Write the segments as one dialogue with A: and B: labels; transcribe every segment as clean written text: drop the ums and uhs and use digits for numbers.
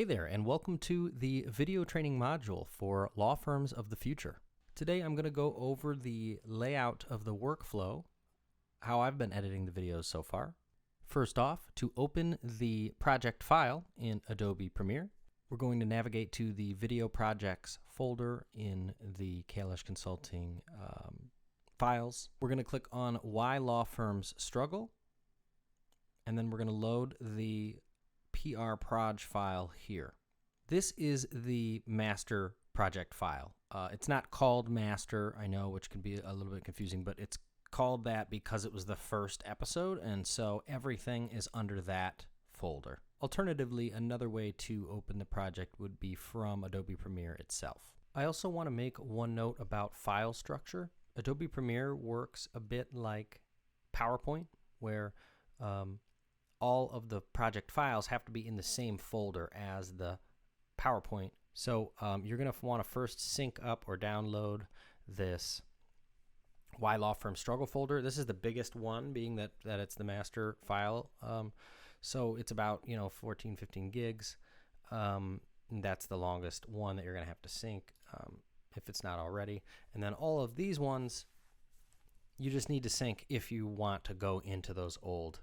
A: Hey there, and welcome to the video training module for law firms of the future. Today I'm going to go over the layout of the workflow, how I've been editing the videos so far. First off, to open the project file in Adobe Premiere, we're going to navigate to the Video Projects folder in the Kalish Consulting files. We're going to click on Why Law Firms Struggle, and then we're going to load the PR Proj file here. This is the master project file. It's not called master, I know, which can be a little bit confusing, but it's called that because it was the first episode, and so everything is under that folder. Alternatively, another way to open the project would be from Adobe Premiere itself. I also want to make one note about file structure. Adobe Premiere works a bit like PowerPoint, where all of the project files have to be in the same folder as the PowerPoint. So you're going to want to first sync up or download this Why Law Firm Struggle folder. This is the biggest one, being that it's the master file. So it's about 14, 15 gigs. That's the longest one that you're going to have to sync if it's not already. And then all of these ones, you just need to sync if you want to go into those old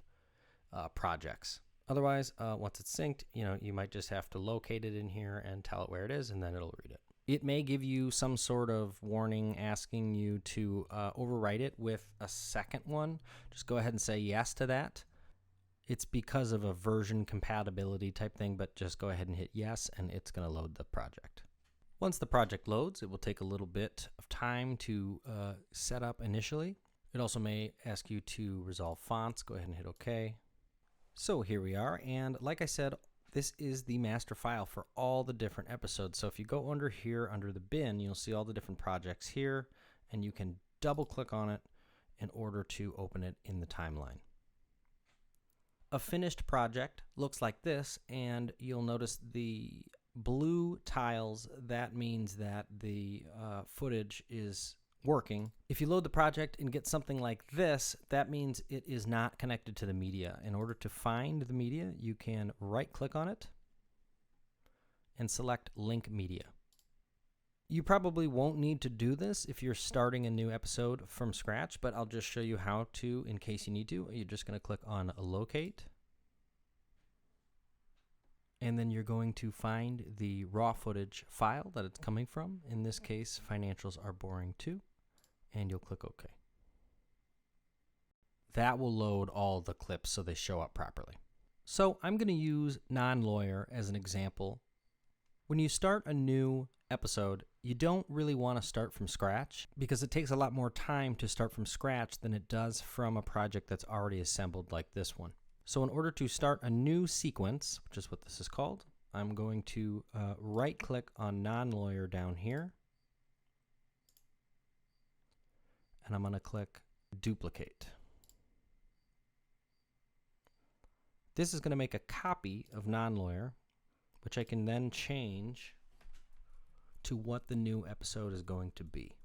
A: projects. Otherwise, once it's synced, you might just have to locate it in here and tell it where it is, and then it'll read it. It may give you some sort of warning asking you to overwrite it with a second one. Just go ahead and say yes to that. It's because of a version compatibility type thing, but just go ahead and hit yes, and it's going to load the project. Once the project loads, it will take a little bit of time to set up initially. It also may ask you to resolve fonts. Go ahead and hit OK. So here we are, and like I said, this is the master file for all the different episodes. So if you go under here, under the bin, you'll see all the different projects here, and you can double click on it in order to open it in the timeline. A finished project looks like this, and you'll notice the blue tiles. That means that the footage is working. If you load the project and get something like this, that means it is not connected to the media. In order to find the media, you can right click on it and select Link Media. You probably won't need to do this if you're starting a new episode from scratch, but I'll just show you how to in case you need to. You're just going to click on Locate, and then you're going to find the raw footage file that it's coming from. In this case, Financials Are Boring Too, and you'll click OK. That will load all the clips so they show up properly. So I'm going to use Non-Lawyer as an example. When you start a new episode, you don't really want to start from scratch because it takes a lot more time to start from scratch than it does from a project that's already assembled like this one. So in order to start a new sequence, which is what this is called, I'm going to right-click on Non-Lawyer down here, and I'm going to click Duplicate. This is going to make a copy of Non-Lawyer, which I can then change to what the new episode is going to be.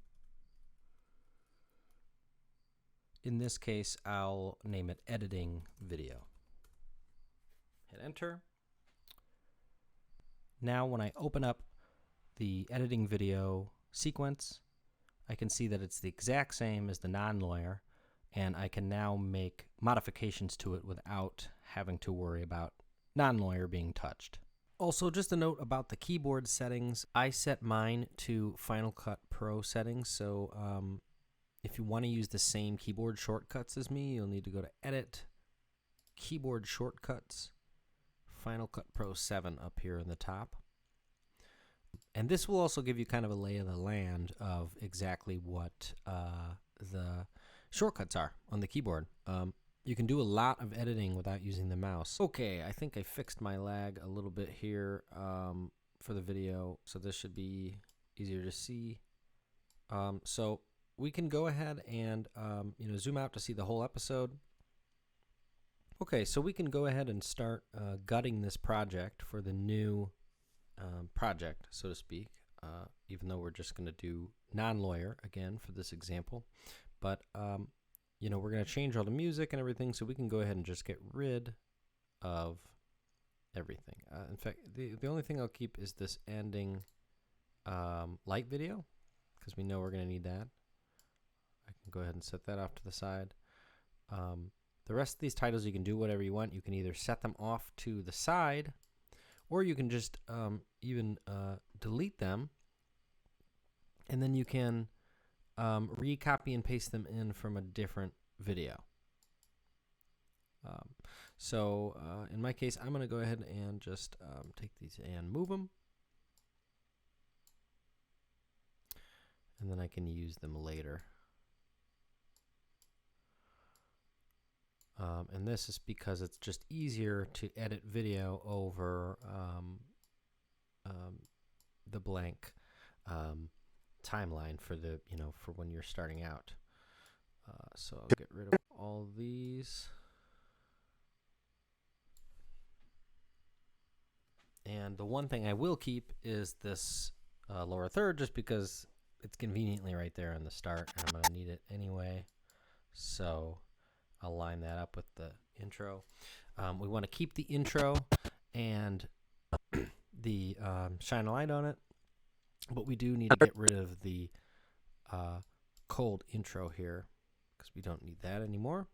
A: In this case, I'll name it Editing Video. Hit Enter. Now when I open up the Editing Video sequence, I can see that it's the exact same as the Non-Lawyer, and I can now make modifications to it without having to worry about Non-Lawyer being touched. Also, just a note about the keyboard settings. I set mine to Final Cut Pro settings, so if you want to use the same keyboard shortcuts as me, you'll need to go to Edit, Keyboard Shortcuts, Final Cut Pro 7 up here in the top. And this will also give you kind of a lay of the land of exactly what the shortcuts are on the keyboard. You can do a lot of editing without using the mouse. Okay, I think I fixed my lag a little bit here for the video, so this should be easier to see. So we can go ahead and zoom out to see the whole episode. Okay, so we can go ahead and start gutting this project for the new project, so to speak, even though we're just going to do Non-Lawyer again for this example. But we're going to change all the music and everything, so we can go ahead and just get rid of everything. In fact, the only thing I'll keep is this ending light video, because we know we're going to need that. I can go ahead and set that off to the side. The rest of these titles, you can do whatever you want. You can either set them off to the side, or you can just even delete them, and then you can recopy and paste them in from a different video. So in my case, I'm going to go ahead and just take these and move them. And then I can use them later. And this is because it's just easier to edit video over the blank timeline for the, for when you're starting out. So I'll get rid of all these. And the one thing I will keep is this lower third, just because it's conveniently right there in the start, and I'm going to need it anyway. So I'll line that up with the intro. We want to keep the intro and the shine a light on it, but we do need to get rid of the cold intro here, because we don't need that anymore.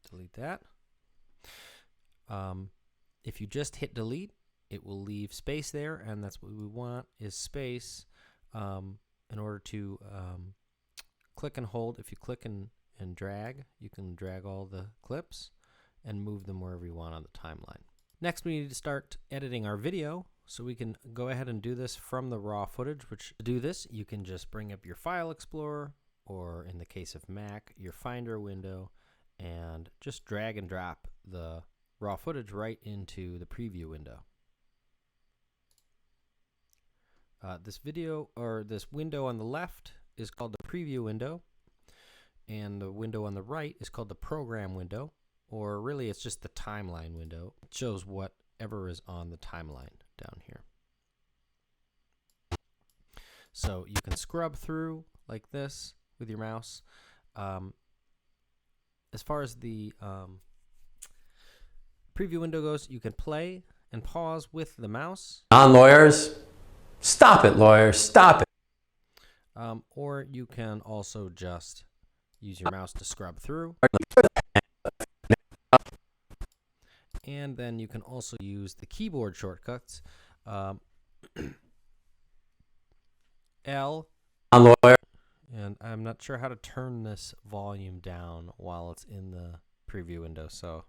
A: Delete that. If you just hit delete, it will leave space there, and that's what we want, is space in order to click and hold. If you click and drag, you can drag all the clips and move them wherever you want on the timeline. Next, we need to start editing our video, so we can go ahead and do this from the raw footage. Which, to do this, you can just bring up your File Explorer, or in the case of Mac, your Finder window, and just drag and drop the raw footage right into the preview window. This video, or this window on the left, is called the preview window, and the window on the right is called the program window, or really it's just the timeline window. It shows whatever is on the timeline down here. So you can scrub through like this with your mouse. As far as the preview window goes, you can play and pause with the mouse.
B: Non-lawyers, stop it, lawyers, stop it.
A: Or you can also just use your mouse to scrub through. And then you can also use the keyboard shortcuts. L.
B: Non-lawyer.
A: And I'm not sure how to turn this volume down while it's in the preview window, so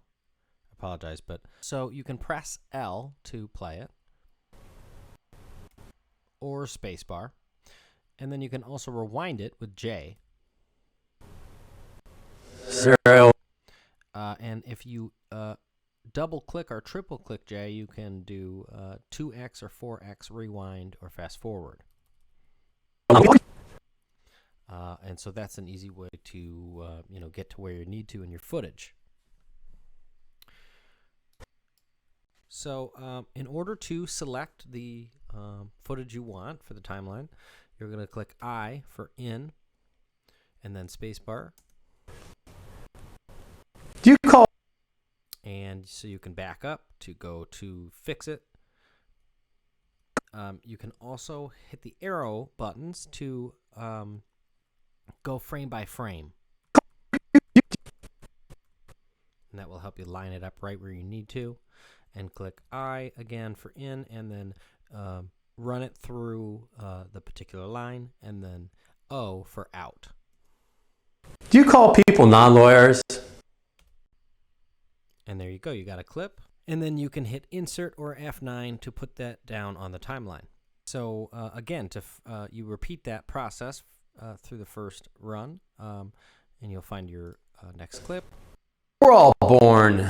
A: I apologize. But so you can press L to play it, or spacebar, and then you can also rewind it with J.
B: Serial.
A: And if you double click or triple click J, you can do 2x or 4x rewind or fast forward. And so that's an easy way to get to where you need to in your footage. So in order to select the footage you want for the timeline, you're going to click I for in, and then spacebar.
B: Do you call?
A: And so you can back up to go to fix it. You can also hit the arrow buttons to go frame by frame. And that will help you line it up right where you need to. And click I again for in, and then run it through the particular line, and then O for out.
B: Do you call people non-lawyers?
A: And there you go. You got a clip. And then you can hit Insert or F9 to put that down on the timeline. So again, you repeat that process through the first run, and you'll find your next clip.
B: We're all born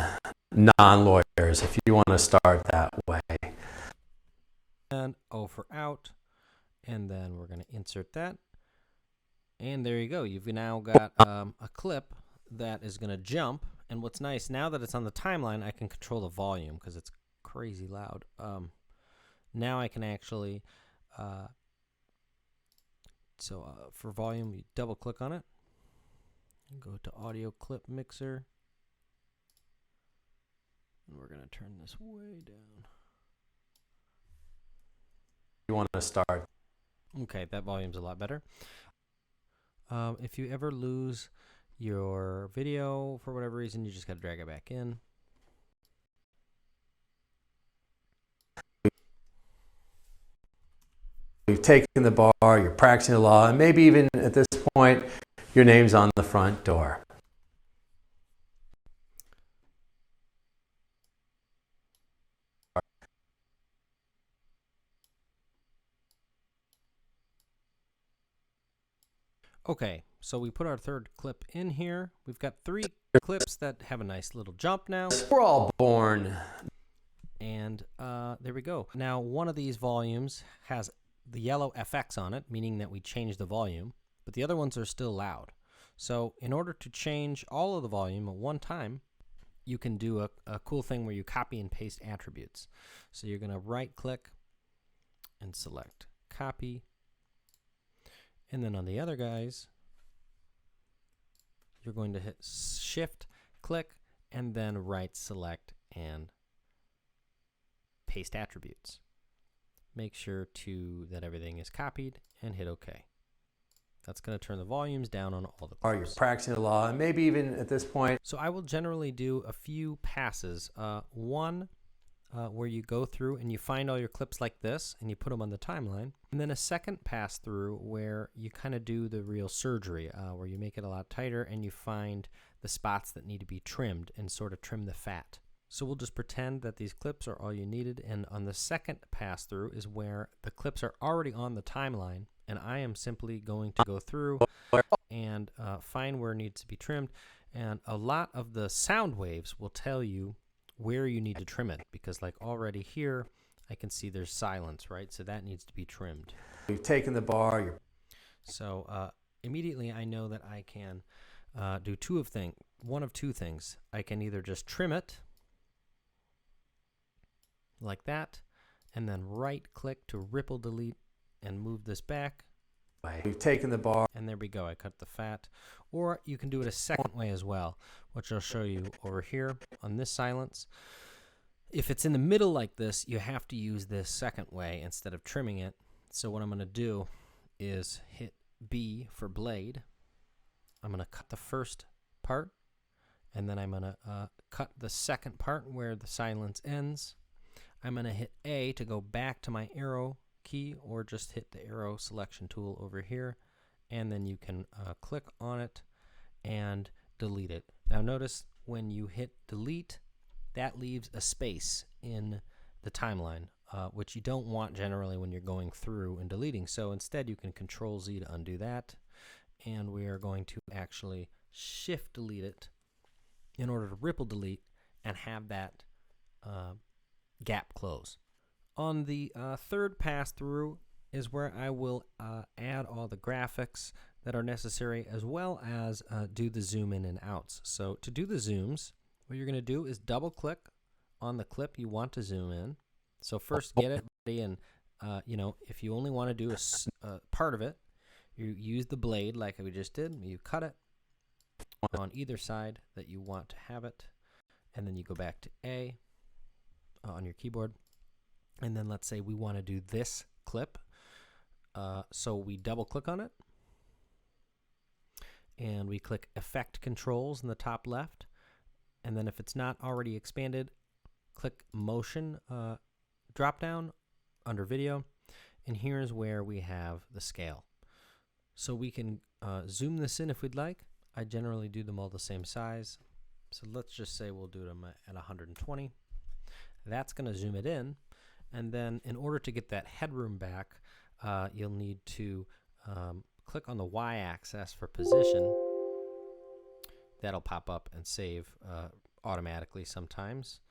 B: non-lawyers, if you want to start that way.
A: And O for out, and then we're going to insert that. And there you go. You've now got a clip that is going to jump. And what's nice, now that it's on the timeline, I can control the volume because it's crazy loud. Now I can actually, for volume, you double click on it. Go to Audio Clip Mixer. And we're going to turn this way down.
B: You want to start.
A: Okay, that volume's a lot better. If you ever lose your video for whatever reason, you just got to drag it back in.
B: You've taken the bar, you're practicing the law, and maybe even at this point, your name's on the front door.
A: Okay, so we put our third clip in here. We've got 3 clips that have a nice little jump now.
B: We're all born.
A: And there we go. Now, one of these volumes has the yellow FX on it, meaning that we changed the volume, but the other ones are still loud. So in order to change all of the volume at one time, you can do a cool thing where you copy and paste attributes. So you're going to right-click and select copy. And then on the other guys, you're going to hit shift, click, and then right select and paste attributes. Make sure that everything is copied and hit OK. That's going to turn the volumes down on all the clips.
B: You're practicing the law, and maybe even at this point.
A: So I will generally do a few passes. One where you go through and you find all your clips like this and you put them on the timeline. And then a second pass through where you kind of do the real surgery, where you make it a lot tighter and you find the spots that need to be trimmed and sort of trim the fat. So we'll just pretend that these clips are all you needed, and on the second pass through is where the clips are already on the timeline, and I am simply going to go through and find where it needs to be trimmed. And a lot of the sound waves will tell you where you need to trim it, because like already here I can see there's silence, right? So that needs to be trimmed.
B: You've taken the bar.
A: So immediately I know that I can do one of two things. I can either just trim it like that, and then right click to ripple delete and move this back.
B: You've taken the bar.
A: And there we go, I cut the fat. Or you can do it a second way as well, which I'll show you over here on this silence. If it's in the middle like this, you have to use this second way instead of trimming it. So what I'm going to do is hit B for blade. I'm going to cut the first part, and then I'm going to cut the second part where the silence ends. I'm going to hit A to go back to my arrow key, or just hit the arrow selection tool over here, and then you can click on it and delete it. Now notice when you hit delete, that leaves a space in the timeline, which you don't want generally when you're going through and deleting. So instead you can Control Z to undo that, and we are going to actually shift delete it in order to ripple delete and have that gap close. On the third pass through is where I will add all the graphics that are necessary, as well as do the zoom in and outs. So to do the zooms, what you're going to do is double click on the clip you want to zoom in. So first get it ready, and if you only want to do a part of it, you use the blade like we just did. You cut it on either side that you want to have it, and then you go back to A on your keyboard. And then let's say we want to do this clip. So we double click on it, and we click Effect Controls in the top left. And then if it's not already expanded, click Motion drop down under Video. And here's where we have the scale. So we can zoom this in if we'd like. I generally do them all the same size. So let's just say we'll do them at 120. That's going to zoom it in. And then in order to get that headroom back, you'll need to click on the Y-axis for position. That'll pop up and save automatically sometimes.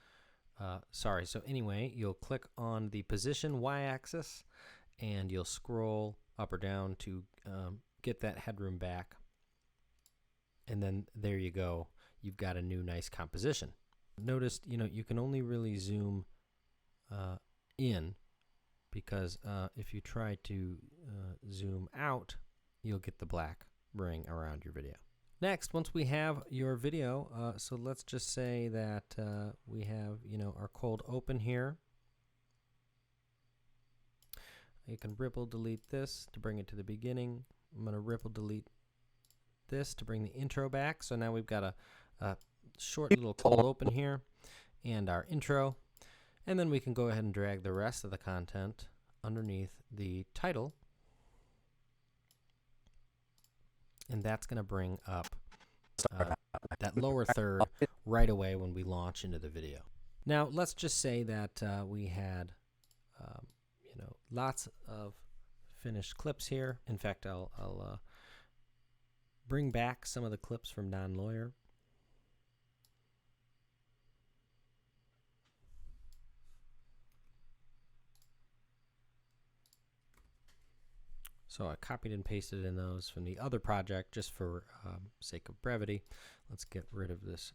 A: So anyway, you'll click on the position Y-axis, and you'll scroll up or down to get that headroom back. And then there you go. You've got a new nice composition. Notice, you can only really zoom in, because if you try to zoom out, you'll get the black ring around your video. Next, once we have your video, so let's just say that we have, our cold open here. You can ripple delete this to bring it to the beginning. I'm going to ripple delete this to bring the intro back. So now we've got a short little cold open here and our intro. And then we can go ahead and drag the rest of the content underneath the title. And that's going to bring up that lower third right away when we launch into the video. Now, let's just say that we had lots of finished clips here. In fact, I'll bring back some of the clips from Non-Lawyer. So I copied and pasted in those from the other project just for sake of brevity. Let's get rid of this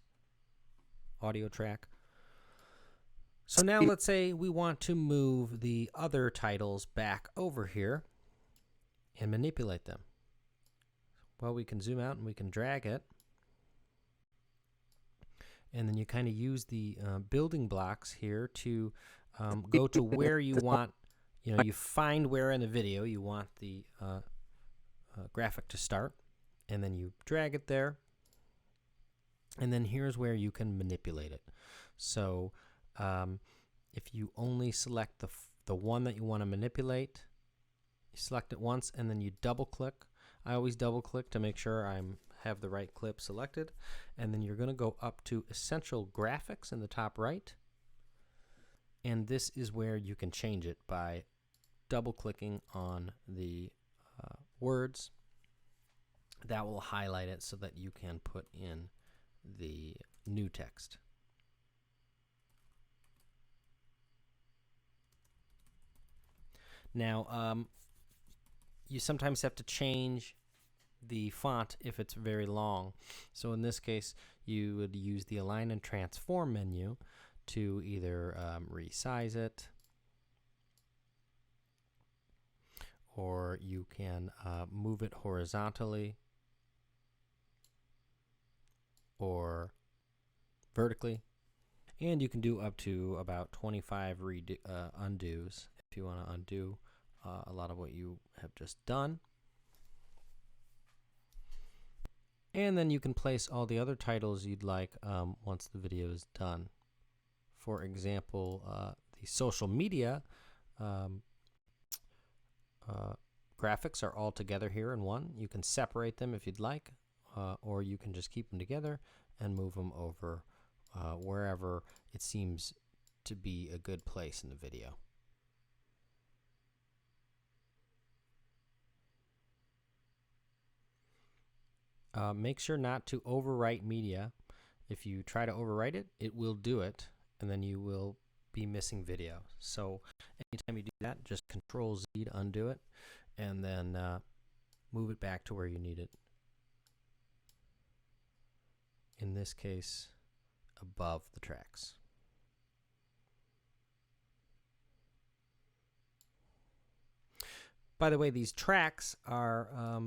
A: audio track. So now let's say we want to move the other titles back over here and manipulate them. Well, we can zoom out and we can drag it. And then you kind of use the building blocks here to go to where you want, you find where in the video you want the graphic to start. And then you drag it there. And then here's where you can manipulate it. So if you only select the one that you want to manipulate, you select it once and then you double click. I always double click to make sure I have the right clip selected. And then you're going to go up to Essential Graphics in the top right. And this is where you can change it by double clicking on the words. That will highlight it so that you can put in the new text. Now, you sometimes have to change the font if it's very long. So in this case, you would use the Align and Transform menu to either resize it, or you can move it horizontally or vertically. And you can do up to about 25 undos if you want to undo a lot of what you have just done. And then you can place all the other titles you'd like once the video is done. For example, the social media graphics are all together here in one. You can separate them if you'd like, or you can just keep them together and move them over wherever it seems to be a good place in the video. Make sure not to overwrite media. If you try to overwrite it, it will do it, and then you will be missing video. So anytime you do that, just Control Z to undo it, and then move it back to where you need it. In this case, above the tracks. By the way, these tracks are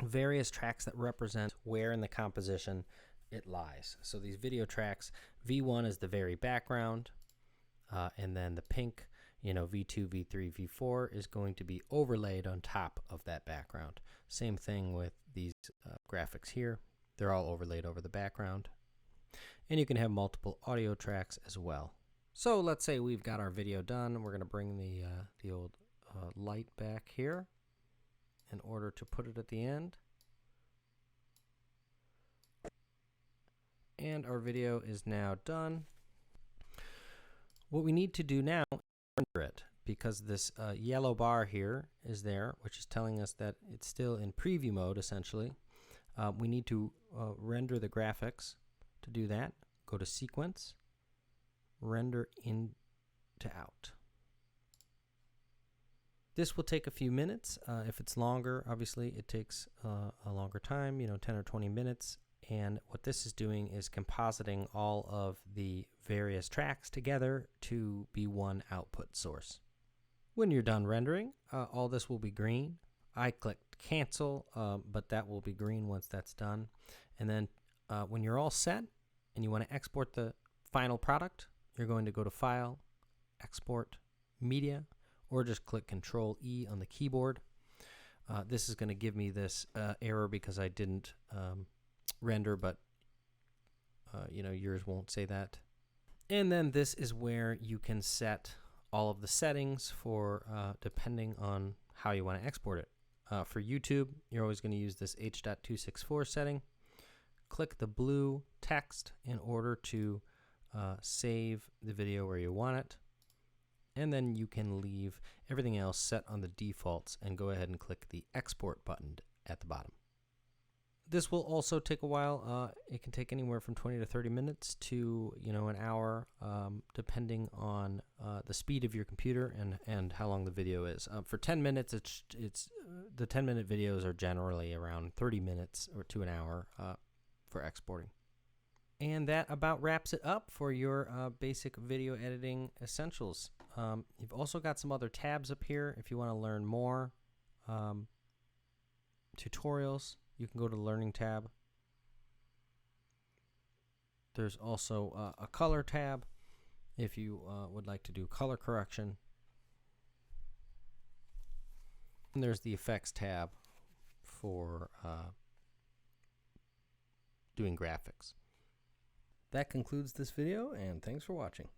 A: various tracks that represent where in the composition it lies. So these video tracks, V1 is the very background, and then the pink, V2, V3, V4 is going to be overlaid on top of that background. Same thing with these graphics here. They're all overlaid over the background. And you can have multiple audio tracks as well. So let's say we've got our video done, and we're going to bring the old light back here in order to put it at the end. And our video is now done. What we need to do now is render it, because this yellow bar here is there, which is telling us that it's still in preview mode, essentially. We need to render the graphics. To do that, go to Sequence, Render in to Out. This will take a few minutes. If it's longer, obviously it takes a longer time, 10 or 20 minutes. And what this is doing is compositing all of the various tracks together to be one output source. When you're done rendering, all this will be green. I clicked cancel, but that will be green once that's done. And then when you're all set and you want to export the final product, you're going to go to File, Export, Media, or just click Control E on the keyboard. This is going to give me this error because I didn't render, but yours won't say that. And then this is where you can set all of the settings for depending on how you want to export it. For YouTube, you're always going to use this H.264 setting. Click the blue text in order to save the video where you want it. And then you can leave everything else set on the defaults and go ahead and click the export button at the bottom. This will also take a while. It can take anywhere from 20 to 30 minutes to an hour, depending on the speed of your computer and how long the video is. For 10 minutes, it's the 10-minute videos are generally around 30 minutes or to an hour for exporting. And that about wraps it up for your basic video editing essentials. You've also got some other tabs up here if you want to learn more tutorials. You can go to the Learning tab. There's also a Color tab if you would like to do color correction. And there's the Effects tab for doing graphics. That concludes this video, and thanks for watching.